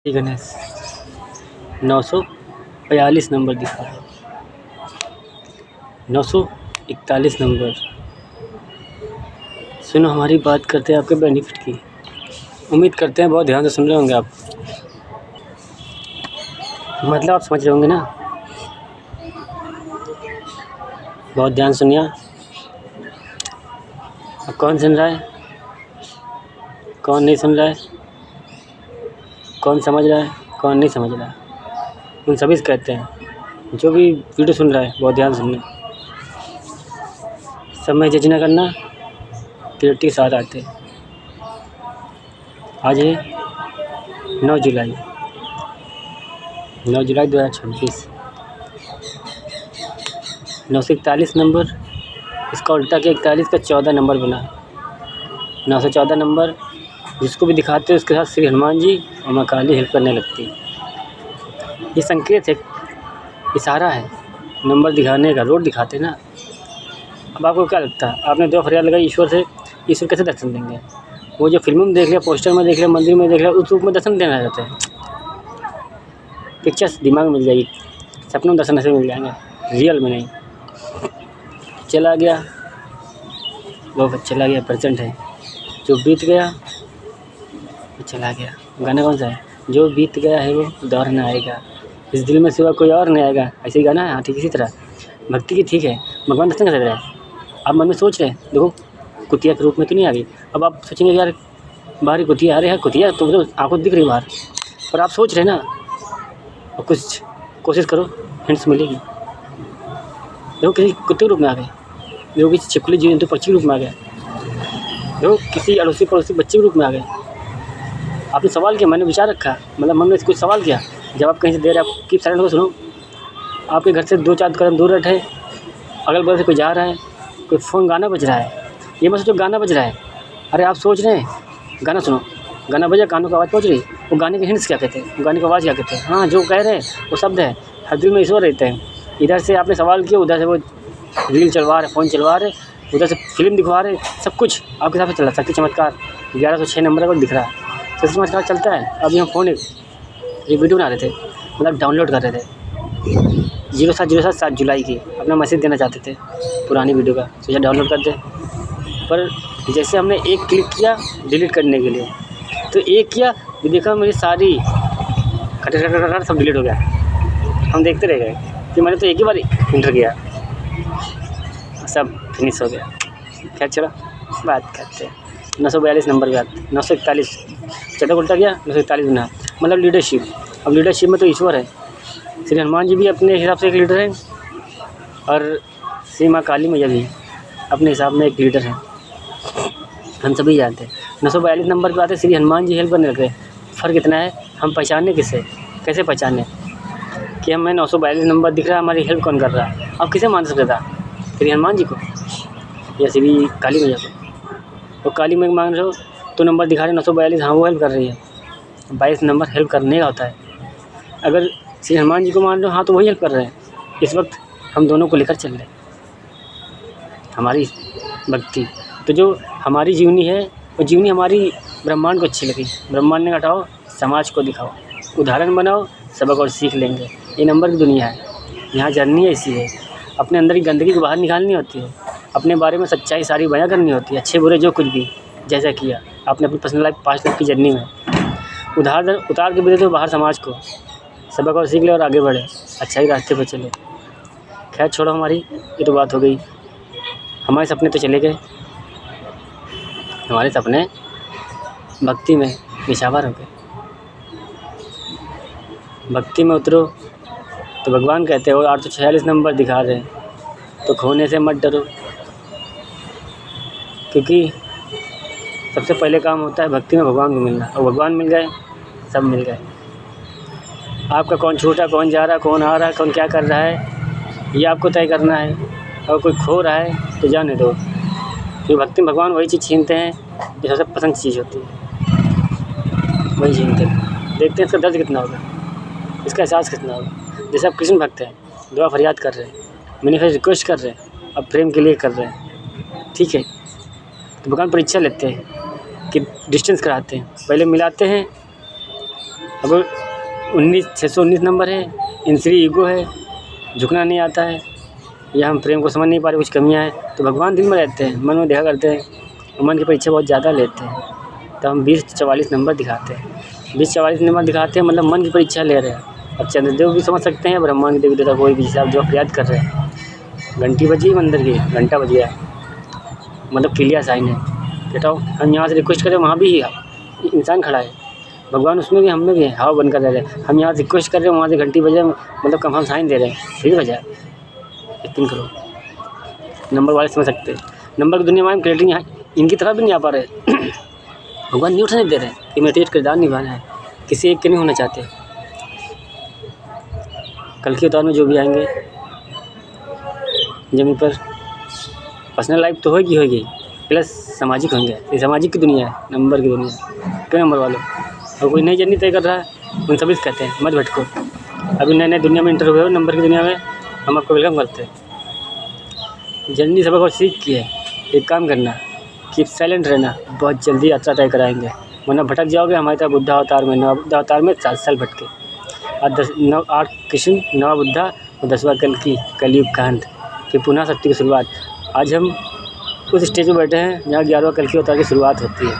Shri Ganesh 942 number दिखा है, 941 number. सुनो, हमारी बात करते हैं आपके बेनिफिट की। उम्मीद करते हैं बहुत ध्यान से सुन रहे होंगे आप, मतलब आप समझ रहे होंगे ना। बहुत ध्यान सुनिए। अब कौन सुन रहा है, कौन नहीं सुन रहा है, कौन समझ रहा है, कौन नहीं समझ रहा है, उन सभी से कहते हैं जो भी वीडियो सुन रहा है बहुत ध्यान सुनना। सब में जज ना करना, क्लियरिटी के साथ आते। आज है 9 जुलाई 2026। 941 नंबर, इसका उल्टा के 41 का 14 नंबर बना। 914 नंबर जिसको भी दिखाते हैं उसके साथ श्री हनुमान जी और माँ काली हेल्प करने लगती। ये संकेत है, इशारा है नंबर दिखाने का, रोड दिखाते ना। अब आपको क्या लगता है, आपने दो फरियाद लगाई ईश्वर से, ईश्वर कैसे दर्शन देंगे? वो जो फिल्मों में देख लिया, पोस्टर में देख लिया, मंदिर में देख लिया, उस रूप में दर्शन देना रहता है। पिक्चर्स दिमाग में मिल जाएगी, सपनों में दर्शन ऐसे मिल जाएंगे, रियल में नहीं। चला गया वो चला गया, प्रेजेंट है। जो बीत गया वो चला गया। गाना कौन सा है? जो बीत गया है वो दोबारा ना आएगा, इस दिल में सिवा कोई और नहीं आएगा। ऐसे ही गाना है। हाँ ठीक, इसी तरह भक्ति की ठीक है। भगवान दर्शन कर रहे हैं, आप मन में सोच रहे हैं, देखो कुतिया के रूप में तो नहीं आ गई। अब आप सोचेंगे यार बाहर कुतिया, अरे यार कुतिया तो आंखों दिख रही बाहर, पर आप सोच रहे हैं ना, और कुछ कोशिश करो, हिंट्स मिलेगी। देखो किसी कुत्ते के रूप में आ गए, देखो किसी छिपकली जीव जंतु पक्षी के रूप में आ गए, देखो किसी अड़ोसी पड़ोसी बच्चे के रूप में आ गए। आपने सवाल किया, मैंने विचार रखा, मतलब मन में कुछ सवाल किया, जब आप कहीं से दे रहे हैं, आप कीप साइलेंट हो, सुनो। आपके घर से 2-4 कदम दूर बैठे, अगल बगल से कोई जा रहा है, कोई फ़ोन गाना बज रहा है, ये मत सोचो गाना बज रहा है। अरे आप सोच रहे हैं, गाना सुनो, गाना बजा, कानों की आवाज़ पहुँच रही, वो गाने के हिंट्स क्या कहते हैं, वो गाने की आवाज़ क्या कहते हैं? हाँ, जो कह रहे हैं वो शब्द है। हर दिल में ईश्वर रहते हैं। इधर से आपने सवाल किया, उधर से वो रील चलवा रहे, फ़ोन चलवा रहे, उधर से फिल्म दिखवा रहे, सब कुछ आपके हिसाब से चल रहा है। शक्ति चमत्कार 1106 नंबर पर दिख रहा है, शक्ति चमत्कार चलता है। अभी हम फ़ोन एक वीडियो बना रहे थे, मतलब डाउनलोड कर रहे थे 07 जुलाई की, अपना मैसेज देना चाहते थे पुरानी वीडियो का, तो यह डाउनलोड कर दे। पर जैसे हमने एक क्लिक किया डिलीट करने के लिए, तो एक किया भी, देखा मेरी सारी खट सब डिलीट हो गया। हम देखते रह गए कि मैंने तो एक ही बार इंटर किया, सब फिनिश हो गया। खैर चलो बात करते हैं 942 नंबर की बात। 941 चटा उल्टा गया, 941 बना, मतलब लीडरशिप। अब लीडरशिप में तो ईश्वर है, श्री हनुमान जी भी अपने हिसाब से एक लीडर हैं, और श्री माँ काली मैया भी अपने हिसाब में एक लीडर हैं, हम सभी जानते हैं। 942 नंबर की बात है, श्री हनुमान जी हेल्प करने लगे। फ़र्क इतना है, हम पहचाने किसे, कैसे पहचाने कि हमें 942 नंबर दिख रहा है, हमारी हेल्प कौन कर रहा है? आप किसे मान सकते था, श्री हनुमान जी को या श्री काली मैया को? तो काली मैया मान रहे हो तो नंबर दिखा रहे 942, हाँ वो हेल्प कर रही है। 22 नंबर हेल्प करने का होता है। अगर श्री हनुमान जी को मान रहे हो, हाँ तो वही हेल्प कर रहे हैं। इस वक्त हम दोनों को लेकर चल रहे हैं, हमारी भक्ति। तो जो हमारी जीवनी है, वो जीवनी हमारी ब्रह्मांड को अच्छी लगी। ब्रह्मांड ने हटाओ, समाज को दिखाओ, उदाहरण बनाओ, सबक और सीख लेंगे। ये नंबर की दुनिया है, यहाँ जर्नी ऐसी है। अपने अंदर की गंदगी को बाहर निकालनी होती है, अपने बारे में सच्चाई सारी बयां करनी होती है, अच्छे बुरे जो कुछ भी जैसा किया आपने अपनी पर्सनल लाइफ 5 लाख की जर्नी में उतार के भी देते हो बाहर समाज को, सबक और सीख ले और आगे बढ़े, अच्छा ही रास्ते पर चले। खैर छोड़ो, हमारी ये तो बात हो गई। हमारे सपने तो चले गए, हमारे सपने भक्ति में निछावर हो गए। भक्ति में उतरो तो भगवान कहते हो 846 नंबर दिखा रहे हैं, तो खोने से मत डरो, क्योंकि सबसे पहले काम होता है भक्ति में भगवान को मिलना, और भगवान मिल गए, सब मिल गए। आपका कौन छूटा, कौन जा रहा, कौन आ रहा, कौन क्या कर रहा है, ये आपको तय करना है। और कोई खो रहा है तो जाने दो, क्योंकि भक्ति में भगवान वही चीज़ छीनते हैं जो सबसे पसंद चीज़ होती है, वही छीनते हैं। देखते हैं इसका दर्द कितना होगा, इसका एहसास कितना होगा। जैसे आप कृष्ण भक्त हैं, दुआ फरियाद कर रहे हैं, मैनिफेस्ट रिक्वेस्ट कर रहे हैं, अब प्रेम के लिए कर रहे हैं, ठीक है। तो भगवान परीक्षा लेते हैं कि डिस्टेंस कराते हैं, पहले मिलाते हैं, अब 619 नंबर है, इंद्रिय ईगो है, झुकना नहीं आता है, या हम प्रेम को समझ नहीं पा रहे, कुछ कमियां हैं, तो भगवान दिल में रहते हैं, मन में देखा करते हैं, और मन की परीक्षा बहुत ज़्यादा लेते हैं, तो हम 20-44 नंबर दिखाते हैं। 20-44 नंबर दिखाते हैं मतलब मन की परीक्षा ले रहे हैं। अब चंद्रदेव भी समझ सकते हैं, ब्रह्मांड के देवी देवता कोई भी, जिसे आप जो याद कर रहे हैं, घंटी बजी मंदिर की, घंटा बज गया मतलब क्लियर साइन है। बेटा हम यहाँ से रिक्वेस्ट करें, वहाँ भी इंसान खड़ा है, भगवान उसमें भी हम में भी है, हवा बनकर रह रहे हैं। हम यहाँ रिक्वेस्ट कर रहे हैं, वहाँ से घंटी बजे मतलब कम हम साइन दे रहे हैं, फिर बजा। यकीन करो, नंबर वाले समझ सकते हैं। नंबर की दुनिया में हम क्रिएटिंग यहाँ इनकी तरफ भी नहीं आ पा रहे। भगवान नहीं उठने दे रहे कि मेडिटेट किरदार निभाना है, किसी एक के नहीं होना चाहते। कल के अवतार में जो भी आएंगे जमीन पर, पर्सनल लाइफ तो होगी प्लस सामाजिक होंगे। ये सामाजिक की दुनिया है, नंबर की दुनिया। क्यों नंबर वालों, और कोई नई जर्नी तय कर रहा है उन सभी से कहते हैं मत भटको। अभी नए नए दुनिया में इंटर हुए हो, नंबर की दुनिया में हम आपको वेलकम करते हैं। जर्नी सबक और सीख की है, एक काम करना, कीप साइलेंट रहना, बहुत जल्दी यात्रा तय कराएंगे, वरना भटक जाओगे हमारी तरह। बुद्धा अवतार में, नवा बुद्धा अवतार में 7 साल भटके, और 8 कृष्ण, नवा बुद्धा और 10वां कलयुग का अंत, फिर पुनः सत्य की शुरुआत। आज हम उस स्टेज पर बैठे हैं जहाँ 11वां कल की अवतार की शुरुआत होती है,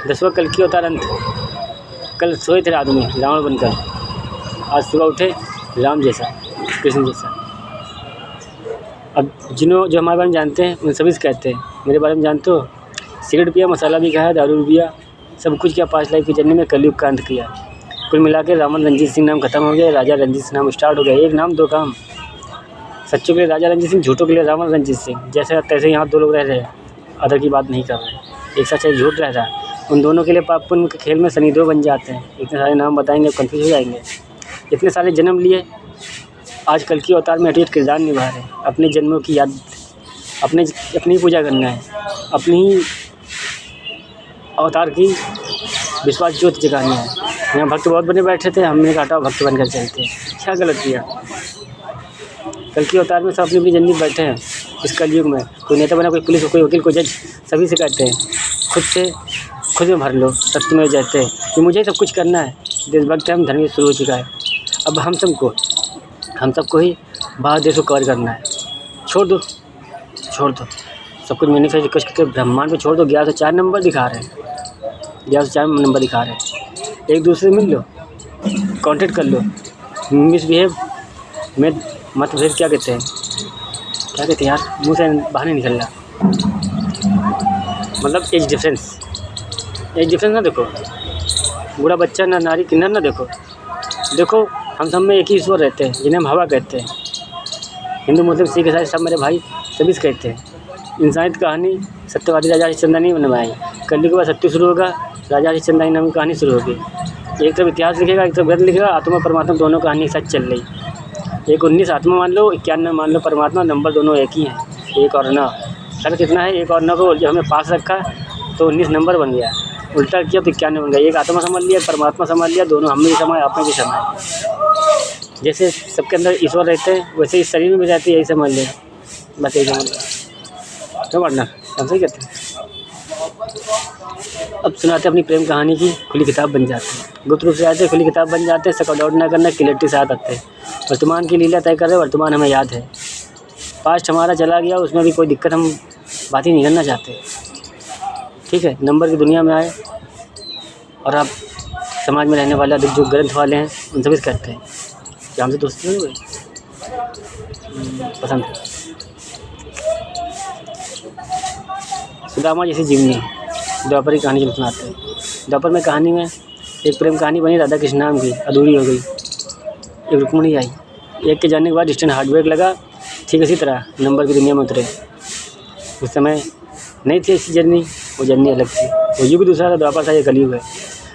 10वां कल की अवतार अंत। कल सोए थे रात में रावण बनकर, आज सुबह उठे राम जैसा, कृष्ण जैसा। अब जो हमारे बारे में जानते हैं उन सभी से कहते हैं, मेरे बारे में जानते हो, सिगरेट पिया, मसाला भी खाया, दारू भी पिया, सब कुछ किया 5 लाइफ की जर्नी में, कलयुग का अंत किया। कुल मिला के रावण रंजीत सिंह नाम खत्म हो गया, राजा रंजीत सिंह नाम स्टार्ट हो गया। एक नाम 2 काम, सच्चों के लिए राजा रंजीत सिंह, झूठों के लिए रावण रंजीत सिंह। जैसे तैसे यहाँ 2 लोग रह रहे हैं, अदर की बात नहीं कर रहे हैं, एक सच एक झूठ रह रहा है। उन दोनों के लिए पाप पुण्य के खेल में शनिदेव बन जाते हैं। इतने सारे नाम बताएंगे, कंफ्यूज हो जाएंगे। इतने सारे जन्म लिए, आज कल की अवतार में अटूट किरदार निभा रहे हैं। अपने जन्मों की याद, अपनी पूजा करना है, अपनी ही अवतार की विश्वास ज्योत जगानी है। यहाँ भक्त बहुत बने बैठे थे, हमने काटा भक्त बनकर चलते हैं, क्या गलत किया। कल की अवतार में सब अपनी जर्नी बैठे हैं इस कलयुग में। कोई नेता बना, कोई पुलिस, कोई वकील, कोई जज, सभी से कहते हैं खुद में भर लो, सत्य में जाते हैं कि मुझे सब कुछ करना है। देशभक्त है, हम धर्म शुरू हो चुका है। अब हम सबको ही बाहर देश को कवर करना है। छोड़ दो सब कुछ। मैंने फिर रिक्वेस्ट करके ब्रह्मांड में छोड़ दो। 1104 नंबर दिखा रहे हैं, 1104 नंबर दिखा रहे हैं। एक दूसरे से मिल लो, कांटेक्ट कर लो। मिसबिहेव में मतभेद क्या कहते हैं यार, मुँह से बाहर नहीं निकल रहा। मतलब एज डिफरेंस ना देखो, बूढ़ा बच्चा ना नारी किन्नर ना देखो, हम सब में एक ही ईश्वर रहते हैं जिन्हें हम हवा कहते हैं। हिंदू मुस्लिम सिख ईसाई सब मेरे भाई सभी से कहते हैं। इंसानियत कहानी सत्यवादी राजा हरिश्चंद्र ने बनवाई। कलयुग के बाद सत्य शुरू होगा, राजा हरिश्चंद्र नाम की कहानी शुरू होगी। एक तरफ इतिहास लिखेगा, एक तरफ वेद लिखेगा। आत्मा परमात्मा दोनों कहानी सच चल रही। एक 19 आत्मा मान लो, 91 मान लो परमात्मा, नंबर दोनों एक ही हैं। एक और न, सर कितना है, एक और न को जो हमें पास रखा तो 19 नंबर बन गया। उल्टा किया तो 91 बन गया। एक आत्मा समझ लिया, परमात्मा समझ लिया, दोनों हम में भी समाये, आप में भी समाये। जैसे सबके अंदर ईश्वर रहते हैं वैसे इस शरीर में भी रहते हैं, यही समझ लें, बस यही समझ लें। तो पढ़ना हम सही कहते हैं। अब सुनाते अपनी प्रेम कहानी की, खुली किताब बन जाते हैं। गुप्त रूप से आते, खुली किताब बन जाते हैं। सकल डाउट ना करना, क्लियरिटी से आते हैं। वर्तमान की लीला तय कर रहे, वर्तमान हमें याद है। पास्ट हमारा चला गया, उसमें भी कोई दिक्कत हम बात ही नहीं करना चाहते। ठीक है, नंबर की दुनिया में आए और आप समाज में रहने वाले अधिक जो ग्रंथ वाले हैं उन सभी से कहते हैं कि हमसे दोस्ती नहीं हुई, पसंद है। सुदामा जैसी जीवनी द्वापर की कहानी जो सुनाते हैं। द्वापर में कहानी में एक प्रेम कहानी बनी राधा कृष्ण नाम की, अधूरी हो गई। एक रुक्मणी आई, एक के जाने के बाद डिस्टेंट हार्ट ब्रेक लगा। ठीक इसी तरह नंबर की दुनिया में उतरे। उस समय नहीं थी ऐसी जर्नी, वो जर्नी अलग थी। वो युग दूसरा था, द्वापर था, ये कलयुग है।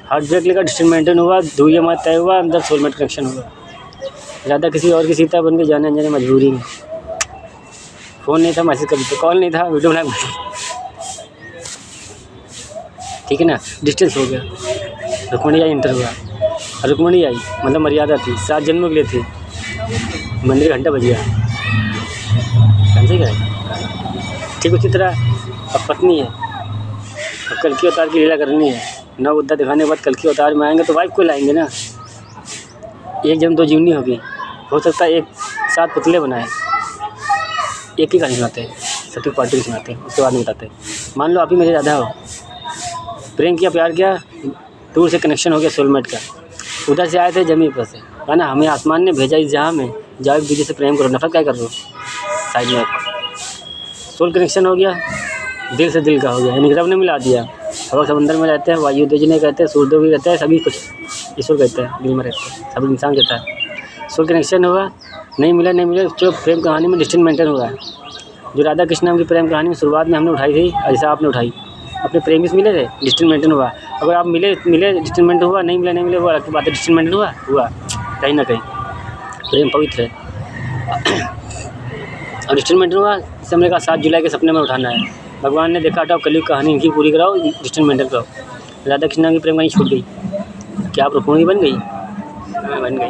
हार्ट ब्रेक लगा, डिस्टेंट मेंटेन हुआ, दूरिया मत तय हुआ, अंदर सोलमेट कनेक्शन हुआ। राधा किसी और की सीता बन के जाने अनजाने मजबूरी में। फ़ोन नहीं था, मैसेज कर देते, कॉल नहीं था, वीडियो बना, ठीक है ना, डिस्टेंस हो गया। रुक्मणी आई, इंटर हुआ। रुक्मणी आई मतलब मर्यादा थी, 7 जन्मों के लिए थी। मंदिर घंटा बज गया, समझे क्या? ठीक उसी तरह अब पत्नी है, अब कल की अवतार की लीला करनी है। नव बुद्धा दिखाने के बाद कल की अवतार में आएंगे तो वाइफ को लाएंगे ना, एक जन्म दो जीवनी होगी, हो सकता है एक साथ पुतले बनाए, एक ही कहानी सुनाते हैं, सबकी पार्टी की सुनाते हैं, उसके बाद नहीं बताते। मान लो आप ही मेरे ज़्यादा हो, प्रेम किया, प्यार किया, दूर से कनेक्शन हो गया सोलमेट का, उधर से आए थे ज़मीन पर से, है ना, हमें आसमान ने भेजा इस जहाँ में, जाओ एक दूसरे से प्रेम करो, नफरत क्या कर रहे हो साइड में। सोल कनेक्शन हो गया, दिल से दिल का हो गया, यानी रब ने मिला दिया। हवा समंदर में रहते हैं, वायु जिन्हें कहते हैं, सूर्यदेव भी रहते हैं, सभी कुछ ईश्वर कहते हैं, दिल में रहते हैं, सभी इंसान कहता है। सोल कनेक्शन हुआ, नहीं मिला, जो प्रेम कहानी में डिस्टेंस मेंटेन हुआ है। जो राधा कृष्ण की प्रेम कहानी में शुरुआत में हमने उठाई थी, ऐसा आपने उठाई, अपने प्रेमी से मिले थे, डिस्टेंस मेंटेन हुआ। अगर आप मिले डिस्टेंस मेंटेन हुआ, नहीं मिले वो अलग बात है, डिस्टेंस मेंटेन हुआ कहीं ना कहीं प्रेम पवित्र है। और डिस्टेंस मेंटेन हुआ, जैसे हमने कहा 7 जुलाई के सपने में उठाना है, भगवान ने देखा, हटाओ कलयुग कहानी इनकी पूरी कराओ, डिस्टेंस मेंटेन कराओ। राधा कृष्ण की प्रेम कहानी छूट गई, क्या आप रुकूंगी बन गई, बन गई।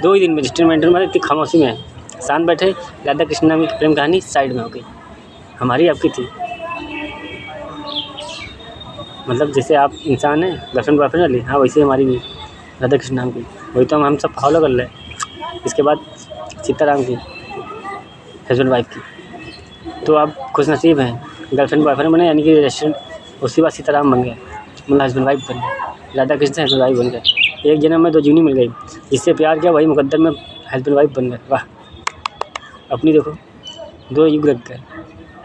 दो ही दिन में डिस्टेंस मेंटेन में इतनी खामोशी में शांत बैठे, राधा कृष्ण की प्रेम कहानी साइड में हो गई, हमारी आपकी थी। मतलब जैसे आप इंसान हैं, गर्लफ्रेंड बॉयफ्रेंड वाली, हाँ वैसे हमारी भी राधा कृष्ण नाम की, वही तो हम सब फॉलो कर रहे हैं। इसके बाद सीताराम की, हस्बैंड वाइफ की, तो आप खुशनसीब हैं, गर्लफ्रेंड बॉयफ्रेंड बने, यानी कि रेस्टोरेंट, उसके बाद सीताराम बन गए, मतलब हस्बैंड वाइफ बन गए, राधा कृष्ण हस्बैंड वाइफ बन गए। एक जन्म में दो जीवनी मिल गई, जिससे प्यार किया वही मुकद्दर में हस्बैंड वाइफ बन गए। वाह, अपनी देखो, 2 युग लग गए,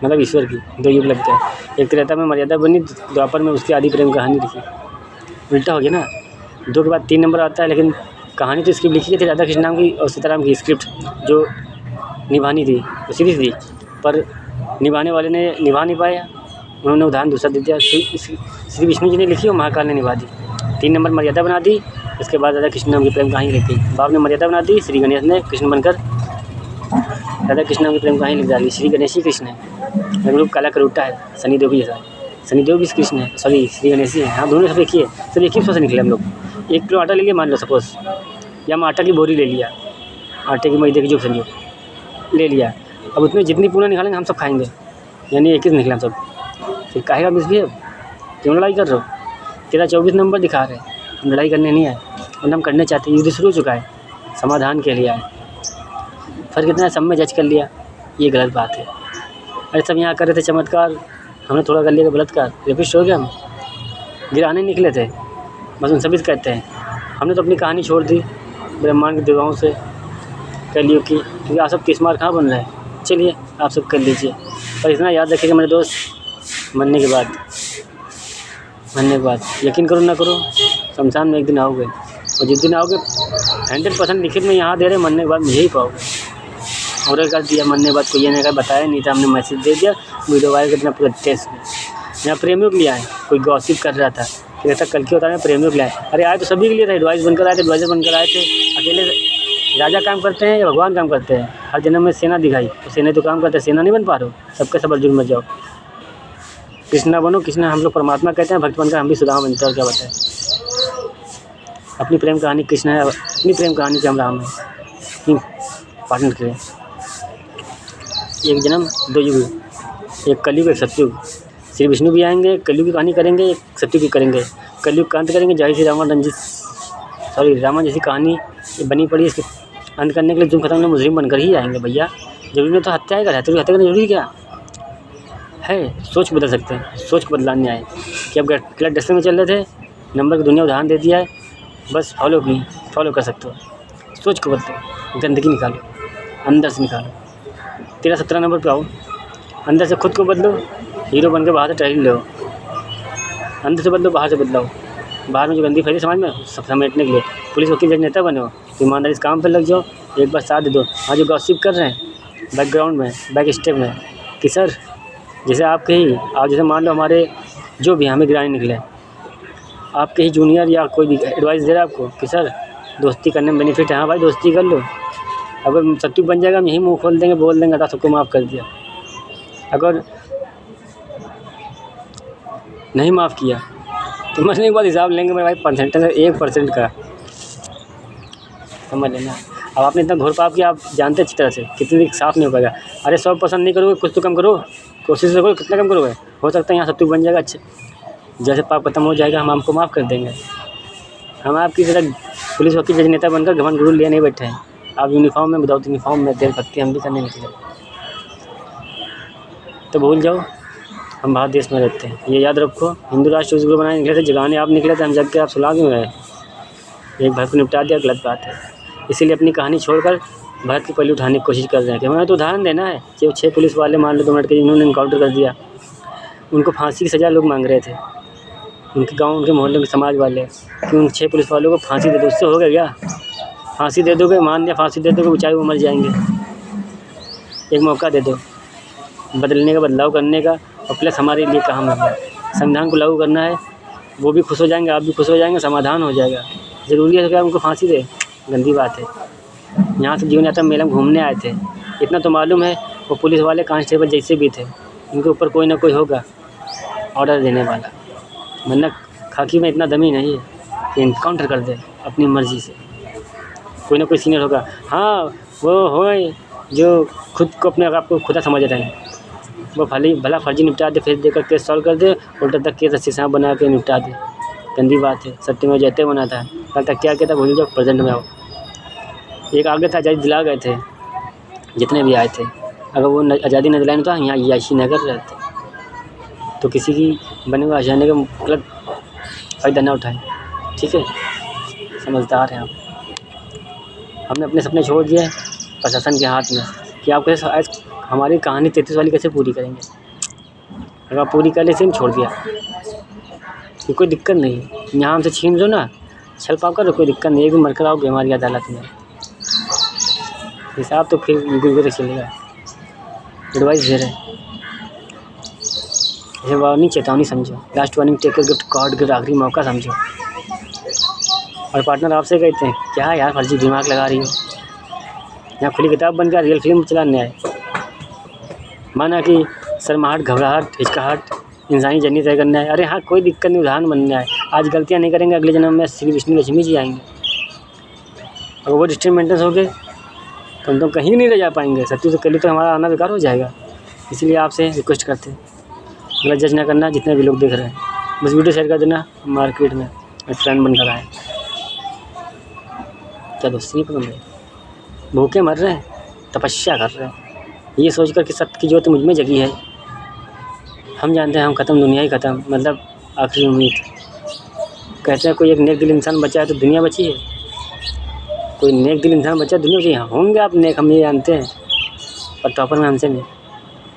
मतलब ईश्वर की 2 युग लग गए। एक त्रेता में मर्यादा बनी, द्वापर में उसकी आदि प्रेम कहानी लिखी। उल्टा हो गया ना, 2 के बाद 3 नंबर आता है, लेकिन कहानी तो स्क्रिप्ट लिखी थी राधा कृष्ण नाम की और सीताराम की स्क्रिप्ट जो निभानी थी वो सीधी थी, पर निभाने वाले ने निभा नहीं पाया, उन्होंने उदाहरण दूसरा दे दिया। श्री विष्णु जी ने लिखी और महाकाल ने निभा दी। 3 नंबर मर्यादा बना दी, उसके बाद राधा कृष्ण नाम की प्रेम कहानी लिख गई। बाप ने मर्यादा बना दी, श्री गणेश ने कृष्ण बनकर राधा कृष्ण नाम की प्रेम कहानी लिख डाली। श्री गणेश ही कृष्ण है, रूप काला करूटा है, शनि देव भी जैसा, शनि देव भी कृष्ण है, सॉरी श्री गणेश ही है। हाँ, दोनों सब एक ही है, सब एक ही से निकले हम लोग। 1 किलो आटा ले लिया मान लो सपोज, या हम आटा की बोरी ले लिया, आटे की मैदे की जो समझो ले लिया, अब उसमें जितनी पूना निकालेंगे हम सब खाएंगे, यानी एक ही से निकले हम सब। फिर काहेगा मिसबिहेव, क्यों लड़ाई कर रहे हो? तेरा 24 नंबर दिखा रहे, हम लड़ाई करने नहीं आए, वरना हम करने चाहते हैं, युद्ध शुरू हो चुका है, समाधान के लिए आए। फर्क इतना है, सब में जज कर लिया, ये गलत बात है। अरे सब यहाँ कर रहे थे चमत्कार, हमने थोड़ा कर लिया बलात्कार, रेपिस्ट हो गया, हम गिराने निकले थे, बस उन सभी से कहते हैं। हमने तो अपनी कहानी छोड़ दी ब्रह्मांड की देवाओं से, कलियुग की, क्योंकि आप सब किस्मार कहाँ बन रहे हैं। चलिए आप सब कर लीजिए, पर इतना याद रखिएगा मेरे दोस्त, मरने के बाद यकीन करो ना करो, शमशान में एक दिन आओगे, और जिस दिन आओगे 100% लिखित में यहाँ दे रहे, मरने के बाद मुझे ही पाओगे। ऑर्डर कर दिया, मरने के बाद कोई नहीं, बताया नहीं था, हमने मैसेज दे दिया, वीडियो वायरल कर दिया पूरा टेस्ट में। यहाँ प्रेमियों के लिए आए, कोई गॉसिप कर रहा था कि ऐसा कल के होता है, प्रेमियों के लिए आए। अरे आए तो सभी के लिए था, एडवाइस बनकर आए थे, एडवाइजर बनकर आए थे। अकेले राजा काम करते हैं या भगवान काम करते हैं? हर जन्म में सेना दिखाई, तो सेना तो काम करते हैं, सेना नहीं बन पा रहे हो, सबके सब अर्जुन मत जाओ, कृष्णा बनो। कृष्ण हम लोग परमात्मा कहते हैं, भक्त बनकर हम भी सुदामा बनते हैं, और क्या बताएं। अपनी प्रेम कहानी कृष्ण है, अपनी प्रेम कहानी के हम राम है, पार्टनर करें। एक जन्म 2 युग, एक कलयुग एक सतयुग। श्री विष्णु भी आएंगे, कलयुग की कहानी करेंगे, एक सतयुग की करेंगे। कलयुग का अंत करेंगे, जाहिर सी रावण जैसी कहानी बनी पड़ी, इसके अंत करने के लिए जुर्म खत्म में मुजरिम बनकर ही आएंगे भैया। जरूरी नहीं तो हत्या ही हत्या करना जरूरी क्या है? सोच बदल सकते हैं, सोच को बदलाने आए कि अब गलत रास्ते में चल रहे थे, नंबर की दुनिया उदाहरण दे दिया है, बस फॉलो कर सकते हो। सोच को बदलो, गंदगी निकालो, अंदर से निकालो। 13-17 नंबर पे आओ, अंदर से खुद को बदलो, हीरो बन के बाहर से ट्रेनिंग लो। अंदर से बदलो, बाहर से बदलाओ। बाहर में जो गंदी फैली समाज में, सब समेटने के लिए पुलिस वकील जज नेता बनो, ईमानदारी से काम पर लग जाओ, एक बार साथ दे दो। हाँ, जो गॉसिप कर रहे हैं बैकग्राउंड में, बैक स्टेप में, कि सर जैसे आपके ही, आप जैसे मान लो हमारे जो भी हमें गिराने निकले, आपके ही जूनियर या कोई भी एडवाइस दे रहा है आपको कि सर दोस्ती करने में बेनिफिट है। हाँ भाई, दोस्ती कर लो, अगर सत्युग बन जाएगा हम यहीं मुँह खोल देंगे, बोल देंगे, सबको माफ़ कर दिया। अगर नहीं माफ़ किया तो मरने के बाद हिसाब लेंगे मेरे भाई, परसेंटेज 1% का, समझ लेना। अब आपने इतना घोर पाप किया, आप जानते अच्छी तरह से, कितनी भी साफ़ नहीं हो पाएगा। अरे 100% नहीं करोगे, कुछ तो कम करो, कोशिश करो, कितना कम करोगे? हो सकता है यहाँ सत्युग बन जाएगा, अच्छे जैसे पाप खत्म हो जाएगा, हम आपको माफ़ कर देंगे। हम आपकी तरह पुलिस वकील जज नेता बनकर घमंड गुरूर लिए नहीं बैठे हैं। आप यूनिफॉर्म में, विदाउट यूनिफॉर्म में देशभक्ति हम भी करने निकले। तो भूल जाओ हम भारत देश में रहते हैं, ये याद रखो। हिंदू राष्ट्र उसको बनाने निकले थे, जगाने आप निकले थे, हम जग के आप सुला क्यों गए? एक भारत को निपटा दिया, गलत बात है। इसीलिए अपनी कहानी छोड़कर भारत की पहली उठाने की कोशिश कर रहे हैं कि हमें तो उदाहरण देना है। जो 6 पुलिस वाले मान लो 2 मिनट के जिन्होंने इनकाउंटर कर दिया, उनको फांसी की सज़ा लोग मांग रहे थे, उनके गांव, उनके मोहल्ले के समाज वाले, कि उन 6 पुलिस वालों को फांसी दे दो। उससे हो गया क्या? फांसी दे दोगे, मान लिया फांसी दे दोगे, ऊँचाई वो मर जाएंगे। एक मौका दे दो बदलने का, बदलाव करने का, और प्लस हमारे लिए काम है, संविधान को लागू करना है। वो भी खुश हो जाएंगे, आप भी खुश हो जाएंगे, समाधान हो जाएगा। ज़रूरी है क्या उनको फांसी दे? गंदी बात है। यहाँ से जीवन यात्रा मेला में घूमने आए थे, इतना तो मालूम है वो पुलिस वाले कांस्टेबल जैसे भी थे, उनके ऊपर कोई ना कोई होगा ऑर्डर देने वाला, वरना खाकी में इतना दमी नहीं है कि इनकाउंटर कर दे अपनी मर्ज़ी से। कोई ना कोई सीनियर होगा। हाँ, वो हो जो खुद को अपने आप को खुदा समझ रहे हैं, वो भला फर्जी निपटा दे, फिर देकर केस सॉल्व कर दे, उल्टा तक केस रस्सी सांप बना के निपटा दे। गंदी बात है। सत्य में जयते बना था, कल तक क्या कहता भूल जाओ, प्रेजेंट में आओ। एक आगे था, आज़ादी दिला गए थे जितने भी आए थे, अगर वो आज़ादी न दिलाए तो यहाँ याशी न कर रहते, तो किसी की बने हुए आज़ादी का गलत फ़ायदा न उठाएं। ठीक है, समझदार हैं आप। हमने अपने सपने छोड़ दिए प्रशासन के हाथ में कि आप कैसे आज हमारी कहानी 33 वाली कैसे पूरी करेंगे। अगर आप पूरी कर ले हम छोड़ दिया, तो कोई दिक्कत नहीं। यहाँ हमसे छीन लो ना, छल पाप कर, कोई दिक्कत नहीं है कि मर कर आओगे हमारी अदालत में। हिसाब तो फिर गुजर चलेगा। एडवाइस दे रहे हैं, ये वार्निंग, चेतावनी समझो। Last warning, take gift card के आखिरी मौका समझो। और पार्टनर आपसे कहते हैं क्या यार फर्जी दिमाग लगा रही हो, यहाँ खुली किताब बन गया, रियल फिल्म चलाने आए। माना कि शर्माहट, घबराहट, हिचकाहट इंसानी जर्नी तय करना है। अरे हाँ, कोई दिक्कत नहीं, उदाहरण बनना है। आज गलतियाँ नहीं करेंगे, अगले जन्म में श्री विष्णु लक्ष्मी जी आएंगे। अगर वो डिस्टेंस मेंटेन हो गए तो हम तो कहीं नहीं ले जा पाएंगे। सत्य से कल तो हमारा आना बेकार हो जाएगा। इसलिए आपसे रिक्वेस्ट करते हैं, गलत जज ना करना। जितने भी लोग देख रहे हैं, बस वीडियो शेयर कर देना। मार्केट में फ्रेंड बनकर आए, क्या दोस्ती नहीं पकड़ रहे, भूखे मर रहे हैं, तपस्या कर रहे हैं, ये सोचकर कि सत्य की ज्योति मुझ में जगी है। हम जानते हैं हम ख़त्म, दुनिया ही ख़त्म, मतलब आखिरी उम्मीद। कहते हैं कोई एक नेक दिल इंसान बचा है तो दुनिया बची है। कोई नेक दिल इंसान बचा, दुनिया बची है। होंगे आप नेक, हम ये जानते हैं, और टॉपर में हमसे नहीं,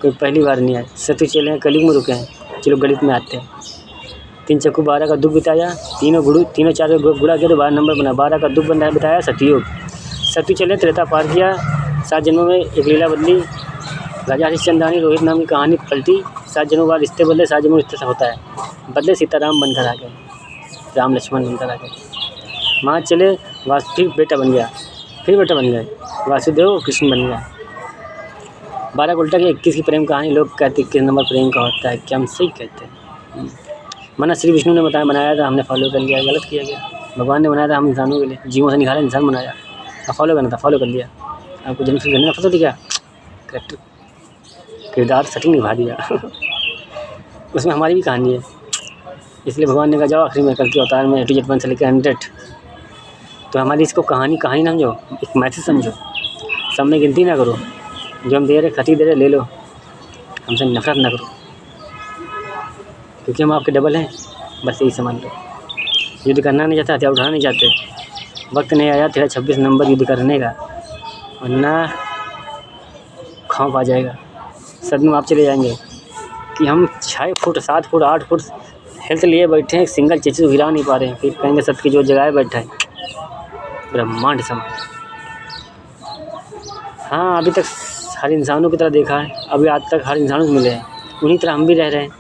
कोई पहली बार नहीं आए। सत्य चले हैं, कलयुग में रुके हैं, चलो गणित में आते हैं। 3 चक्कू 12 का दुख बिताया, तीनों 4 गुणा किया तो 12 नंबर बना। 12 का दुख बिताया सतयुग। सत्य चले, त्रेता पार किया, 7 जन्मों में एक लीला बदली। राजा हरिश्चंद्रानी रोहित नाम की कहानी पलटी। 7 जन्मों बाद रिश्ते बदले, 7 जन्मों रिश्ते से होता है बदले। सीताराम बनकर आ गए, राम लक्ष्मण बनकर आ गए। वहाँ चले, फिर बेटा बन गया, फिर बेटा बन गए, वासुदेव कृष्ण बन गया। 12 को उल्टा के 21 की प्रेम कहानी। लोग कहते 21 नंबर प्रेम का होता है, क्या हम सही कहते हैं? माना श्री विष्णु ने बनाया था, हमने फॉलो कर लिया, गलत किया गया। भगवान ने बनाया था हम इंसानों के लिए, जीवों से निकाला, इंसान बनाया, अब फॉलो करना था, फॉलो कर लिया। आपको जन्म से करने का पता क्या, करेक्टर किरदार सेटिंग निभा दिया उसमें हमारी भी कहानी है। इसलिए भगवान ने कहा जाओ आखिरी में कल के अवतार में A to Z 1 से लेकर 100। तो हमारी इसको कहानी ना समझो, एक मैसेज समझो। सब में गिनती ना करो, जो हम दे रहे, खती दे रहे, ले लो, हमसे नफरत ना करो, क्योंकि हम आपके डबल हैं। बस यही समझ लो। युद्ध करना नहीं चाहता, हथियार उठाना नहीं चाहते, वक्त नहीं आया तेरा 26 नंबर युद्ध करने का, वरना खौफ आ जाएगा। सदमे में आप चले जाएंगे कि हम 6 फुट 7 फुट 8 फुट हेल्थ लिए बैठे हैं, सिंगल चीज़ को गिरा नहीं पा रहे हैं। फिर कहेंगे सत्य की जो जगह बैठा है ब्रह्मांड समान। हाँ, अभी तक हर इंसानों की तरह देखा है, अभी आज तक हर इंसानों को मिले हैं, उन्हीं तरह हम भी रह रहे हैं,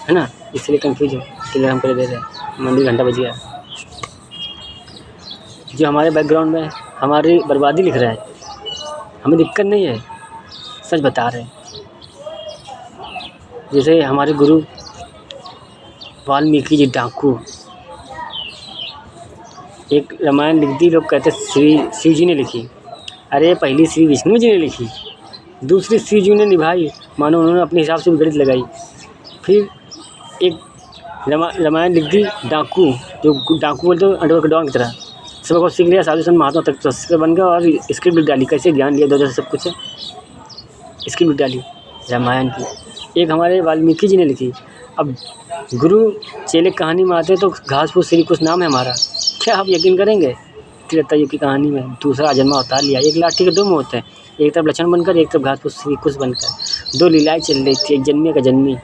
है ना। इसलिए कंफ्यूज हो कि हम कर दे रहे हैं। मंदिर घंटा बज गया, जो हमारे बैकग्राउंड में हमारी बर्बादी लिख रहा है, हमें दिक्कत नहीं है, सच बता रहे हैं। जैसे हमारे गुरु वाल्मीकि जी डाकू, एक रामायण लिख दी, लोग कहते शिव जी ने लिखी। अरे पहली श्री विष्णु जी ने लिखी, दूसरी शिव जी ने निभाई, मानो उन्होंने अपने हिसाब से गणित लगाई। फिर एक रामायण लिख दी डाकू, जो डाकू बोलते हो अंडरवर्ल्ड के डॉन की तरह, सब कुछ सीख लिया, साधु संत महात्मा तक तो बन गया और स्क्रिप्ट लिख डाली, कैसे ज्ञान लिया 2 सब कुछ है, स्क्रिप्ट लिख डाली रामायण की। एक हमारे वाल्मीकि जी ने लिखी। अब गुरु चेले कहानी में आते तो घास फूस श्री कुछ नाम है हमारा, क्या आप यकीन करेंगे? त्रेता युग की कहानी में दूसरा जन्म अवतार लिया। एक लाठी के 2 मुँह होते हैं, एक तरफ लक्ष्मण बनकर, एक तरफ घास फूस श्री कुछ बनकर। 2 लीलाएँ चल रही थी, एक जन्मी का जन्मी।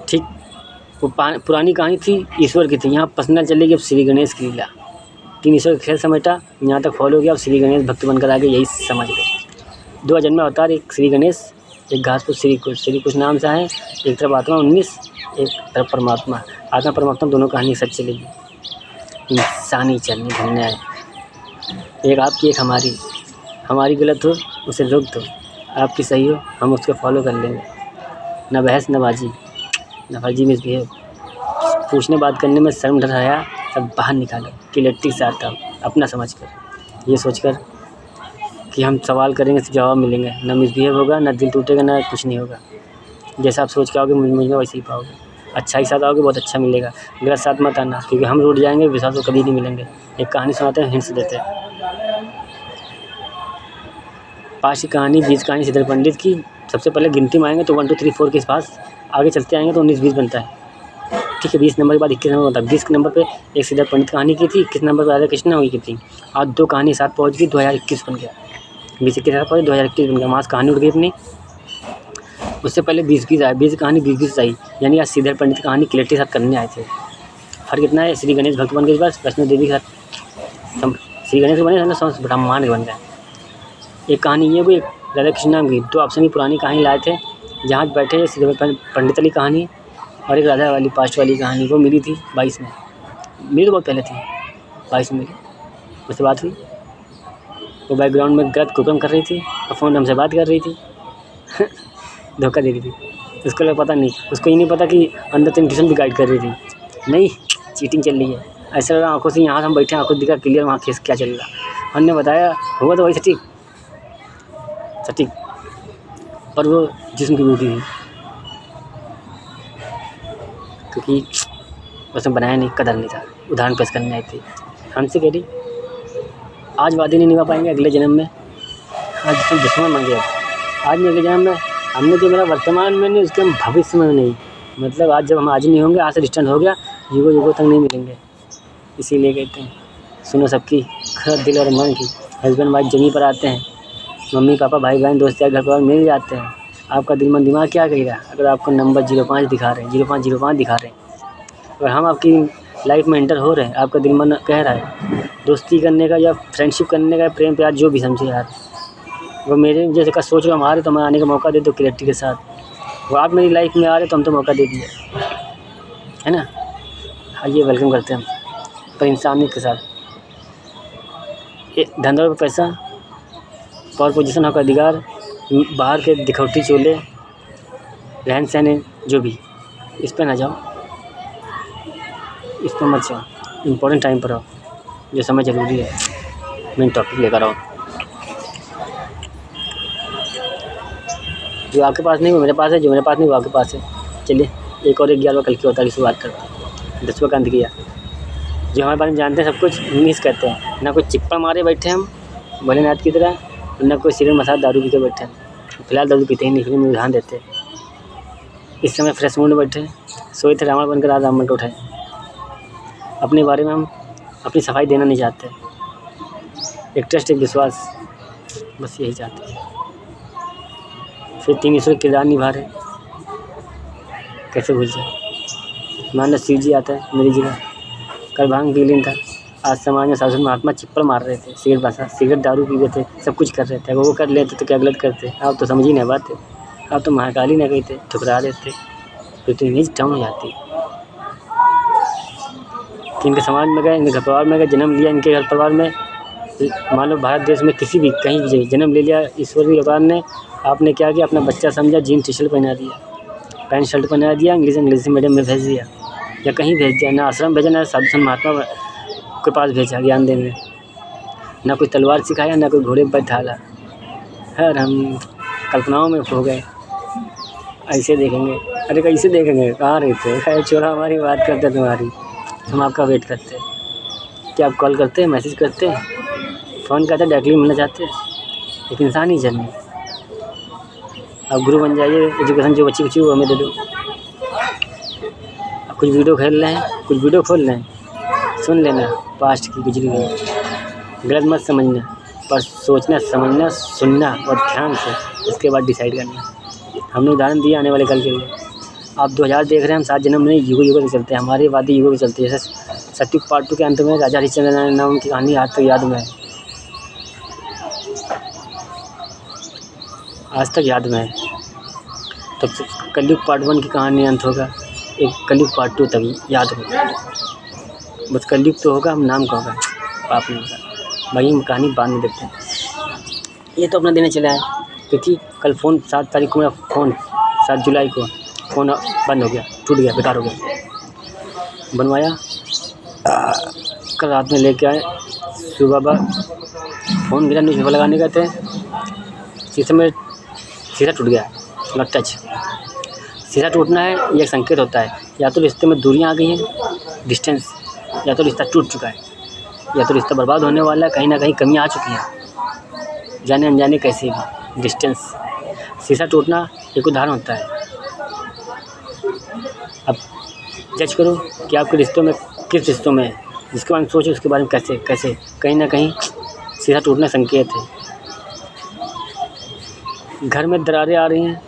ठीक, वो पुरानी कहानी थी ईश्वर की थी, यहाँ पर्सनल चलेगी अब श्री गणेश की लीला। 3 ईश्वर का खेल समेटा, यहाँ तक फॉलो किया, अब श्री गणेश भक्त बनकर आगे, यही समझ गए। 2 जन्म अवतार, एक श्री गणेश, एक घास फूस श्री कुछ नाम से है। एक तरफ आत्मा 19, एक तरफ परमात्मा। आत्मा परमात्मा दोनों कहानी सच चलेगी, इंसानी चलनी घूमने आए। एक आपकी एक हमारी गलत हो उसे रोक दो, आपकी सही हो हम उसको फॉलो कर लेंगे। न बहस न बाजी न फर्जी मिसबिहेव, पूछने बात करने में शर्म डर आया सब बाहर निकालो, क्लियरिटी से आता अपना समझ कर, ये सोच कर कि हम सवाल करेंगे तो जवाब मिलेंगे, ना मिसबिहेव होगा, ना दिल टूटेगा, ना कुछ नहीं होगा। जैसा आप सोच के आओगे मुझ में वैसे ही पाओगे। अच्छा ही साथ आओगे बहुत अच्छा मिलेगा, गलत साथ मत आना, क्योंकि हम रूठ जाएंगे, विश्वास को कभी नहीं मिलेंगे। एक कहानी सुनाते हैं, हिंट्स देते हैं। 5 की कहानी, 20 कहानी सिद्धर पंडित की। सबसे पहले गिनती में आएंगे तो 1 2 3 4 के पास, आगे चलते आएंगे तो 19 20 बनता है। ठीक है, 20 नंबर के बाद 21 नंबर बनता है। 20 नंबर पे एक सिद्धर पंडित कहानी की थी, 21 नंबर पर राधा कृष्ण हुई की थी। आज 2 कहानी साथ पहुँच गई, 2021 बन गया। 20 के साथ पहुँच 2021 बन गया। मास कहानी उड़ गई अपनी। उससे पहले 20 आए, 20 कहानी 20 आई, यानी आज सिद्धर पंडित कहानी क्लियरिटी के साथ करने आए थे। फर्क इतना है, श्री गणेश भक्त बन गए, इस बार वैष्णो देवी के साथ श्री गणेश बने, ब्रह्मांड बन गए। एक कहानी ये भी, एक राधा कृष्ण नाम की 2 ऑप्शन की पुरानी कहानी लाए थे। जहाँ बैठे सिद्धर पंडित वाली कहानी और एक राधा वाली पास्ट वाली कहानी, वो मिली थी 22 में। मिली तो बहुत पहले थी, 22 में मिली। उससे बात हुई, वो बैकग्राउंड में गलत कुकम कर रही थी और फ़ोन हमसे बात कर रही थी धोखा दे रही थी। उसको लगा पता नहीं, उसको ये नहीं पता कि अंदर से ट्यूशन भी गाइड कर रही थी। नहीं, चीटिंग चल रही है। ऐसा लगा आंखों से, यहाँ हम बैठे हैं आंखों दिखा क्लियर, वहाँ केस क्या चल रहा। हमने बताया हुआ तो वही सटीक, पर वो जिस्म की ब्यूटी थी, क्योंकि उसने बनाया नहीं, कदर नहीं था। उदाहरण पेश करने आई थी, हमसे कह रही आज वादे नहीं निभा पाएंगे अगले जन्म में, आज तो दुश्मन बन गया, आज नहीं अगले जन्म में। हमने जो मेरा वर्तमान में नहीं, उसके भविष्य में नहीं, मतलब आज जब हम आज नहीं होंगे, आज से डिस्टेंट हो गया, युगों युगों तक नहीं मिलेंगे। इसीलिए कहते हैं सुनो सबकी, खर दिल और मन की। हस्बैंड वाइफ जमीन पर आते हैं, मम्मी पापा भाई बहन दोस्त यार घर पर मिल जाते हैं। आपका दिल मन दिमाग क्या कह रहा है? अगर आपको नंबर 05 दिखा रहे हैं, 0505 दिखा रहे हैं, और हम आपकी लाइफ में एंटर हो रहे हैं, आपका दिल मन कह रहा है दोस्ती करने का या फ्रेंडशिप करने का, प्रेम प्यार जो भी समझे यार, वो मेरे जैसे का सोच रहे हमारे, तो मैं आने का मौका दे दो क्लियरिटी के साथ। वो आप मेरी लाइफ में आ रहे तो हम तो मौका दे दिया है ना। आइए वेलकम करते हैं हम, पर इंसानियत के साथ। धंधा और पैसा, पावर पोजीशन, हक अधिकार, बाहर के दिखौटी चोले, रहन सहन जो भी, इस पर ना जाओ, इस पर मत जाओ। इम्पोर्टेंट टाइम पर आओ, जो समय ज़रूरी है, मेन टॉपिक लेकर आओ। जो आपके पास नहीं वो मेरे पास है, जो मेरे पास नहीं वो आपके पास है। चलिए एक और 11वां कल की होता है की शुरुआत करते हैं। 10वां का अंत किया। जो हमारे बारे में जानते हैं सब कुछ इंग्लिश कहते हैं, ना कोई चिप्पा मारे बैठे हम भोलेनाथ की तरह, ना कोई सिर मसाज दारू पी के बैठे हैं। फिलहाल दारू पीते ही नहीं, फिल्म में ध्यान देते हैं। इस समय फ्रेश मूड में बैठे, सोए थे रावण बनकर, आज रावण को उठाए। अपने बारे में हम अपनी सफाई देना नहीं चाहते, एक ट्रस्ट एक विश्वास, बस यही चाहते हैं। फिर 3 ईश्वर किरदार निभा रहे, कैसे भूल जाए। मान लो शिव जी आता है मेरी जगह, कल भांग पी लीन था, आज समाज में साधु महात्मा चिप्पड़ मार रहे थे, सिगरेट दारू पी रहे थे, सब कुछ कर रहे थे। अगर वो कर लेते तो क्या गलत करते? आप तो समझ ही नहीं पाते, आप तो महाकाली न गई थे, ठुकरा देते, फिर तो इमेज डाउन हो जाती। कि इनके समाज में गए, इनके घर परिवार में गए, जन्म लिया इनके घर परिवार में, मान लो भारत देश में किसी भी कहीं भी जन्म ले लिया ईश्वरीय अवतार ने, आपने क्या किया? अपना बच्चा समझा, जीन टी शर्ट पहना दिया, पैंट शर्ट पहना दिया, इंग्लिश मीडियम में भेज दिया, या कहीं भेज दिया, ना आश्रम भेजा, ना साधु संत महात्मा के पास भेजा ज्ञान देने, ना कोई तलवार सिखाया, ना कोई घोड़े पर बैठाला। खैर हम कल्पनाओं में खो गए। ऐसे देखेंगे, अरे कैसे देखेंगे, कहाँ रहते? खैर छोड़ा, हमारी बात करते तुम्हारी, हम आपका वेट करते। क्या आप कॉल करते हैं, मैसेज करते हैं, फ़ोन करते हैं, डायरेक्टली मिलना चाहते हैं? एक इंसान ही जन्म। आप गुरु बन जाइए, एजुकेशन जो बच्ची वो हमें दे दो। आप कुछ वीडियो खेल रहे हैं, कुछ वीडियो खोल रहे हैं, सुन लेना पास्ट की गुजरी हुई, गलत मत समझना, पर सोचना, समझना, सुनना और ध्यान से उसके बाद डिसाइड करना। हमने उदाहरण दिया आने वाले कल के लिए। आप 2000 देख रहे हैं, हम 7 जन्म नहीं, युगों से चलते हैं, हमारी वादी युगों से चलती है। जैसे सत्युग पार्ट 2 के अंत में राजा हरिश्चंद्र नाम की कहानी आज तक याद में है, आज तक याद में है। तब से कलयुग पार्ट 1 की कहानी अंत होगा, एक कलयुग पार्ट 2 तक याद होगा। बस कलयुग तो होगा, हम नाम का होगा, पाप नहीं होगा। बाकी हम कहानी बाद में देखते हैं। ये तो अपना देने चला है, क्योंकि कल फ़ोन 7 तारीख को मेरा फ़ोन 7 जुलाई को फ़ोन बंद हो गया, टूट गया, बेकार हो गया। बनवाया, कल रात में लेके आए, सुबह फ़ोन गिरा, न्यूज़पेपर लगाने गए थे, शीशे में शीशा टूट गया, मतलब टच। शीशा टूटना है ये एक संकेत होता है, या तो रिश्ते में दूरियां आ गई हैं, डिस्टेंस, या तो रिश्ता टूट चुका है, या तो रिश्ता बर्बाद होने वाला है, कहीं ना कहीं कमियां आ चुकी हैं, जाने अनजाने कैसे भी। डिस्टेंस, शीशा टूटना एक उदाहरण होता है। अब जज करो कि आपके रिश्तों में किस रिश्तों में है, जिसके बारे में सोचो उसके बारे में कैसे कहीं ना कहीं शीशा टूटना संकेत है। घर में दरारें आ रही हैं,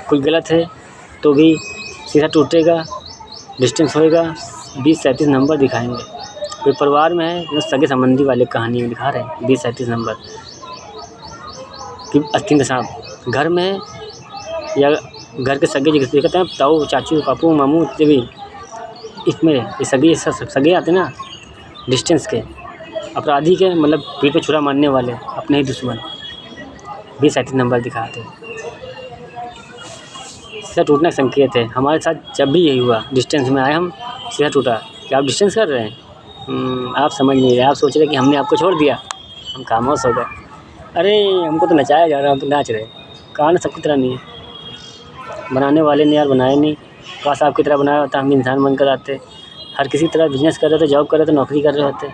कोई गलत है तो भी शीशा टूटेगा, डिस्टेंस होएगा, 20-37 नंबर दिखाएंगे। कोई परिवार में है जो सगे संबंधी वाले कहानी में दिखा रहे हैं 20-37 नंबर कि अस्थिन सांप घर में है, या घर के सगे जिसे कहते हैं ताऊ, चाचू, पापू, मामू, जो भी इसमें ये सगे आते हैं ना, डिस्टेंस के, अपराधी के, मतलब पीठ पे छुरा मारने वाले, अपने ही दुश्मन, 20-37 नंबर दिखाते हैं। शीशा टूटना संकेत है। हमारे साथ जब भी यही हुआ, डिस्टेंस में आए हम, शीशा टूटा। क्या आप डिस्टेंस कर रहे हैं? आप समझ नहीं रहे, आप सोच रहे कि हमने आपको छोड़ दिया, हम खामोश हो गए। अरे हमको तो नचाया जा रहा, हम तो नाच रहे। कहानी सबकी तरह नहीं है, बनाने वाले ने यार बनाया नहीं। काश आपकी तरह बनाया होता, हम इंसान बनकर आते। हर किसी तरह बिजनेस कर रहे थे, जॉब कर रहे थे, नौकरी कर रहे होते,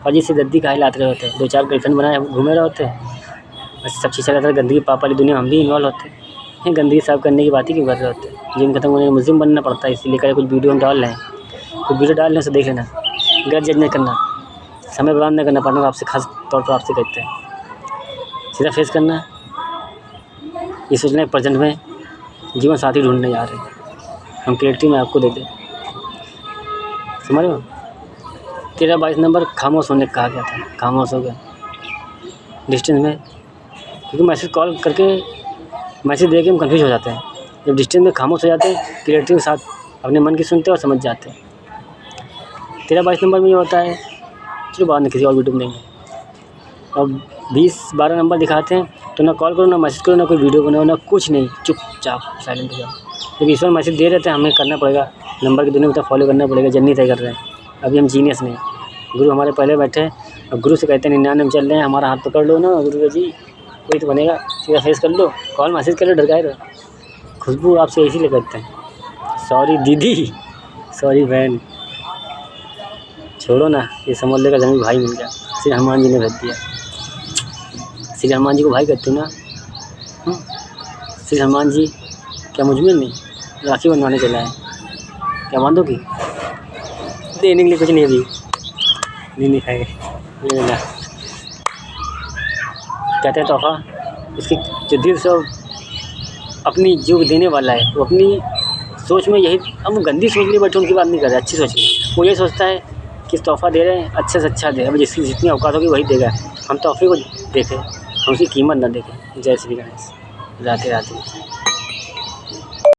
और जिससे गद्दी काहे लाते रहे होते, 2-4 गर्लफ्रेंड बनाए घूमे रहे होते, बस सब चीज़ चल रहा था। गंदगी पाप वाली दुनिया हम भी इन्वॉल्व होते हैं, गंदगी साफ करने की बात ही क्यों कर रहे होते। जिम खत्म होने मुस्लिम बनना पड़ता है, इसीलिए कर कुछ वीडियो हम डाल रहे हैं, कुछ वीडियो डाल रहे से देख लेना, गलत जज नहीं करना, समय बर्बाद नहीं करना। पार्टनर आपसे खास तौर पर आपसे कहते हैं, सीधा फेस करना, ये सोचना है प्रेजेंट में जीवन साथी ढूंढने जा रहे हैं, हम क्रिएटिव में आपको दे दें। समझ लो, 13-22 नंबर खामोश होने का कहा गया था, खामोश हो गया डिस्टेंस में, क्योंकि मैसेज कॉल करके मैसेज दे के हम कन्फ्यूज हो जाते हैं। जब डिस्टेंस में खामोश हो जाते हैं, क्रिएटिव के साथ अपने मन की सुनते हैं और समझ जाते हैं। 13-22 नंबर में ये होता है, चलो बाद में किसी और वीडियो में देंगे। और 20-12 नंबर दिखाते हैं तो ना कॉल करो, ना मैसेज करो, ना कोई वीडियो बनाओ, ना कुछ नहीं, चुपचाप साइलेंट हो जाओ। क्योंकि ईश्वर मैसेज दे रहे थे, हमें करना पड़ेगा, नंबर की दुनिया में तो फॉलो करना पड़ेगा, जर्नी तय कर रहे हैं। अभी हम जीनियस नहीं, गुरु हमारे पहले बैठे हैं, और गुरु से कहते हैं 99 में चल रहे हैं, हमारा हाथ पकड़ लो ना गुरु जी, कोई तो बनेगा, सीधा फेस कर लो, कॉल मैसेज कर लो, डर गए रहो। खुशबू आपसे इसीलिए कहते हैं, सॉरी दीदी, सॉरी बहन, छोड़ो ना, ये समझ लेगा जमीन भाई मिल गया। श्री हनुमान जी ने भेज दिया, श्री हनुमान जी को भाई कहते हो ना। श्री हनुमान जी क्या मुझ में नहीं, राखी बनवाने चला है, क्या बांधोगी? देने के लिए कुछ नहीं, अभी नहीं खाएंगे, लेना कहते हैं तोहफा, उसकी जो दिल से अपनी जो देने वाला है, वो अपनी सोच में यही, हम गंदी सोच लिए बैठे, उनकी बात नहीं कर रहे, अच्छी सोच ली। वो ये सोचता है कि तोहफा दे रहे हैं, अच्छे से अच्छा दे, अब जिसकी जितनी औकात होगी वही देगा। हम तोहफे को देखें, हम उसकी कीमत ना देखें। जय श्री गणेश, राधे राधे।